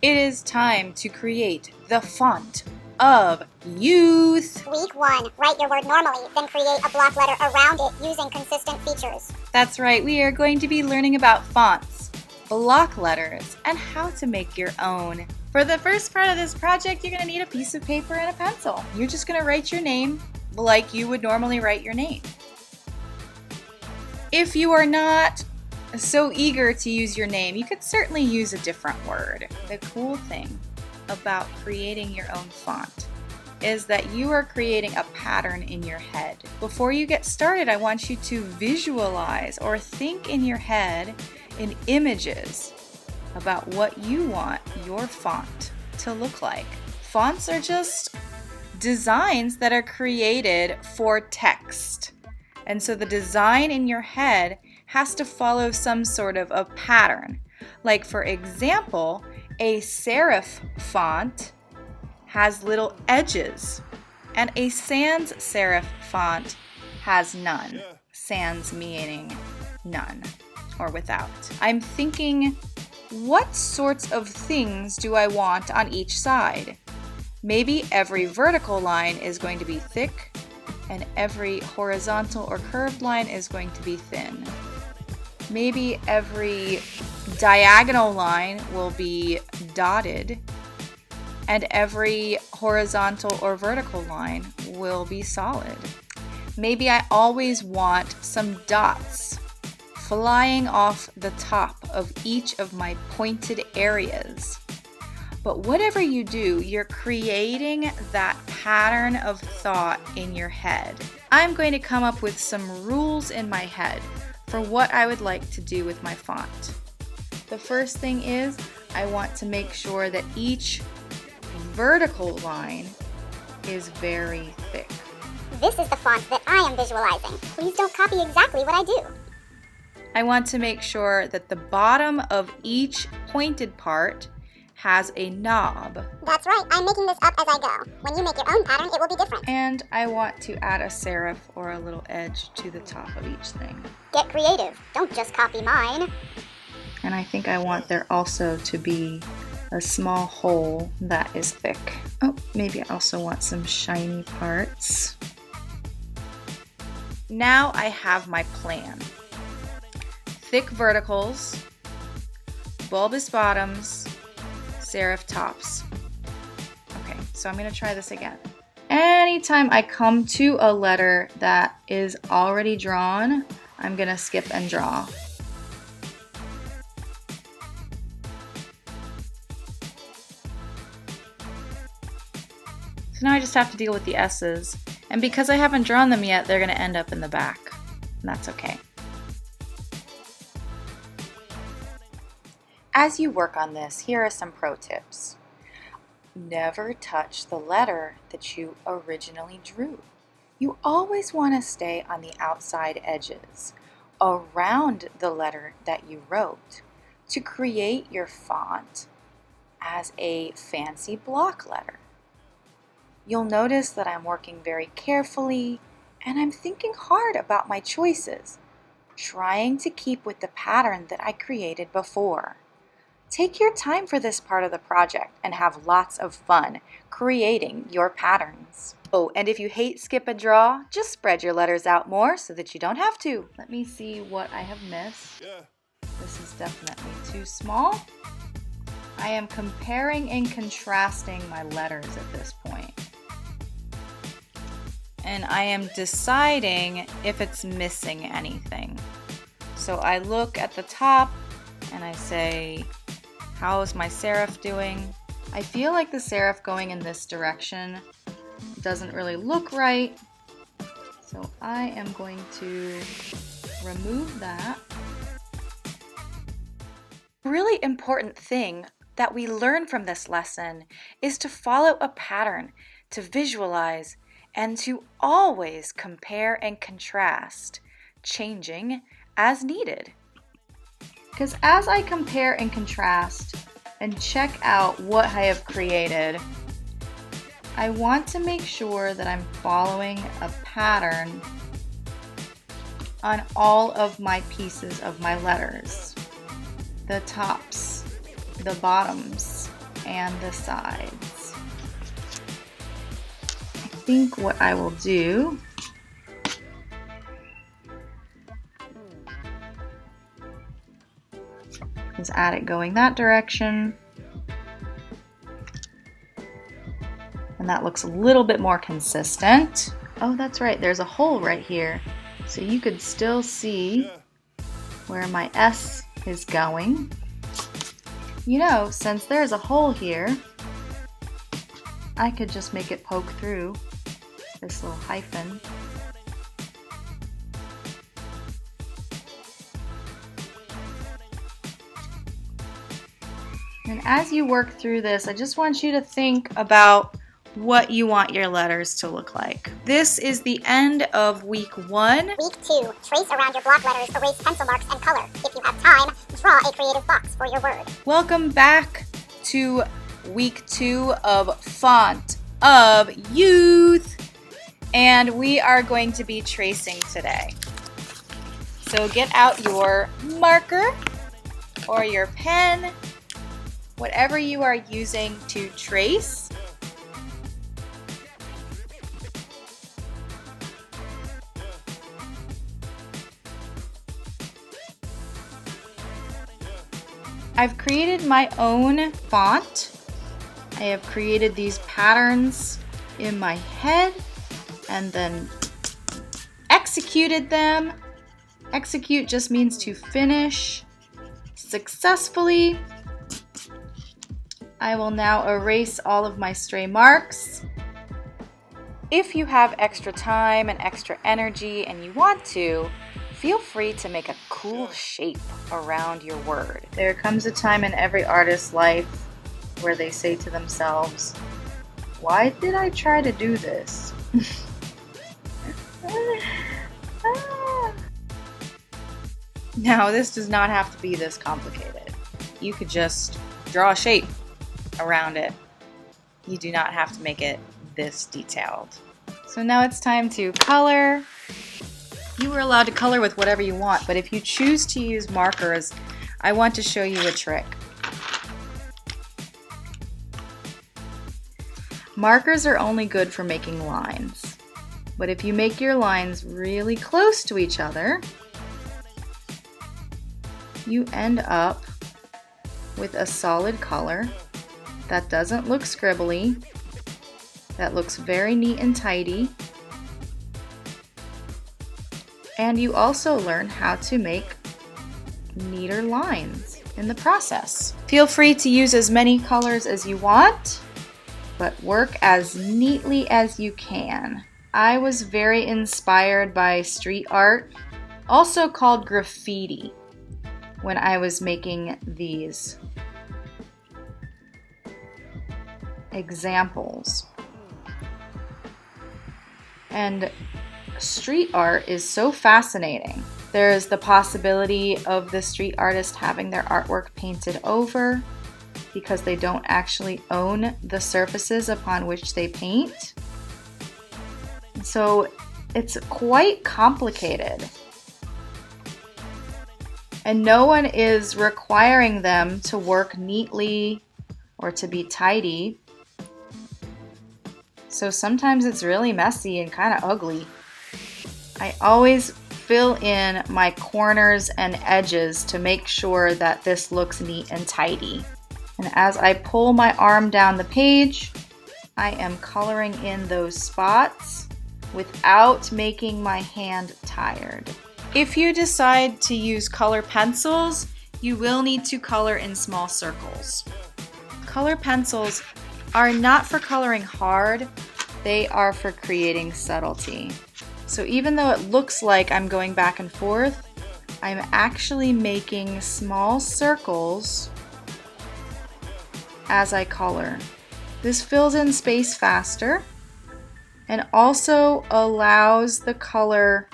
It is time to create the font of youth. Week 1. Write your word normally, then create a block letter around it using consistent features. That's right, we are going to be learning about fonts, block letters, and how to make your own. For the first part of this project, you're going to need a piece of paper and a pencil. You're just going to write your name like you would normally write your name. If you are not so eager to use your name, you could certainly use a different word. The cool thing about creating your own font is that you are creating a pattern in your head. Before you get started, I want you to visualize or think in your head in images about what you want your font to look like. Fonts are just designs that are created for text. And so the design in your head has to follow some sort of a pattern. Like, for example, a serif font has little edges, and a sans serif font has none. Sans meaning none or without. I'm thinking, what sorts of things do I want on each side? Maybe every vertical line is going to be thick, and every horizontal or curved line is going to be thin. Maybe every diagonal line will be dotted, and every horizontal or vertical line will be solid. Maybe I always want some dots flying off the top of each of my pointed areas. But whatever you do, you're creating that pattern of thought in your head. I'm going to come up with some rules in my head for what I would like to do with my font. The first thing is I want to make sure that each vertical line is very thick. This is the font that I am visualizing. Please don't copy exactly what I do. I want to make sure that the bottom of each pointed part has a knob. That's right, I'm making this up as I go. When you make your own pattern, it will be different. And I want to add a serif or a little edge to the top of each thing. Get creative. Don't just copy mine. And I think I want there also to be a small hole that is thick. Oh, maybe I also want some shiny parts. Now I have my plan. Thick verticals, bulbous bottoms, serif tops. Okay, so I'm going to try this again. Anytime I come to a letter that is already drawn, I'm going to skip and draw. So now I just have to deal with the S's. And because I haven't drawn them yet, they're going to end up in the back. And that's okay. As you work on this, here are some pro tips. Never touch the letter that you originally drew. You always want to stay on the outside edges, around the letter that you wrote, to create your font as a fancy block letter. You'll notice that I'm working very carefully, and I'm thinking hard about my choices, trying to keep with the pattern that I created before. Take your time for this part of the project and have lots of fun creating your patterns. Oh, and if you hate skip and draw, just spread your letters out more so that you don't have to. Let me see what I have missed. This is definitely too small. I am comparing and contrasting my letters at this point. And I am deciding if it's missing anything. So I look at the top and I say, how's my serif doing? I feel like the serif going in this direction doesn't really look right. So I am going to remove that. A really important thing that we learn from this lesson is to follow a pattern, to visualize, and to always compare and contrast, changing as needed. Because as I compare and contrast and check out what I have created, I want to make sure that I'm following a pattern on all of my pieces of my letters. The tops, the bottoms, and the sides. I think what I will do is add it going that direction. And that looks a little bit more consistent. Oh, that's right, there's a hole right here. So you could still see where my S is going. You know, since there's a hole here, I could just make it poke through this little hyphen. And as you work through this, I just want you to think about what you want your letters to look like. This is the end of week 1. Week 2, trace around your block letters, erase pencil marks, and color. If you have time, draw a creative box for your word. Welcome back to week 2 of Font of Youth. And we are going to be tracing today. So get out your marker or your pen, whatever you are using to trace. I've created my own font. I have created these patterns in my head and then executed them. Execute just means to finish successfully. I will now erase all of my stray marks. If you have extra time and extra energy and you want to, feel free to make a cool shape around your word. There comes a time in every artist's life where they say to themselves, why did I try to do this? Now, this does not have to be this complicated. You could just draw a shape around it. You do not have to make it this detailed. So now it's time to color. You are allowed to color with whatever you want, but if you choose to use markers, I want to show you a trick. Markers are only good for making lines, but if you make your lines really close to each other, you end up with a solid color that doesn't look scribbly, that looks very neat and tidy. And you also learn how to make neater lines in the process. Feel free to use as many colors as you want, but work as neatly as you can. I was very inspired by street art, also called graffiti, when I was making these examples. And street art is so fascinating. There is the possibility of the street artist having their artwork painted over because they don't actually own the surfaces upon which they paint. So it's quite complicated. And no one is requiring them to work neatly or to be tidy. So sometimes it's really messy and kind of ugly. I always fill in my corners and edges to make sure that this looks neat and tidy. And as I pull my arm down the page, I am coloring in those spots without making my hand tired. If you decide to use color pencils, you will need to color in small circles. Color pencils are not for coloring hard, they are for creating subtlety. So even though it looks like I'm going back and forth, I'm actually making small circles as I color. This fills in space faster and also allows the color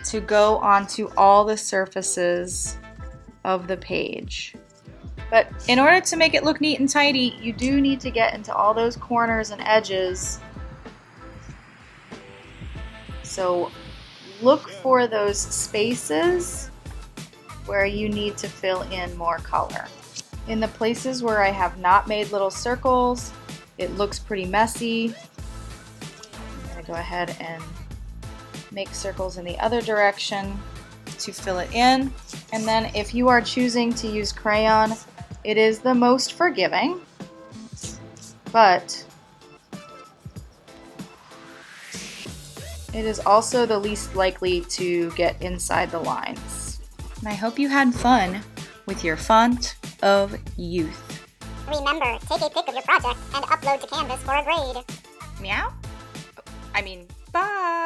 to go onto all the surfaces of the page. But in order to make it look neat and tidy, you do need to get into all those corners and edges. So look for those spaces where you need to fill in more color. In the places where I have not made little circles, it looks pretty messy. I'm going to go ahead and make circles in the other direction to fill it in. And then if you are choosing to use crayon, it is the most forgiving, but it is also the least likely to get inside the lines. And I hope you had fun with your font of youth. Remember, take a pic of your project and upload to Canvas for a grade. Meow? Bye!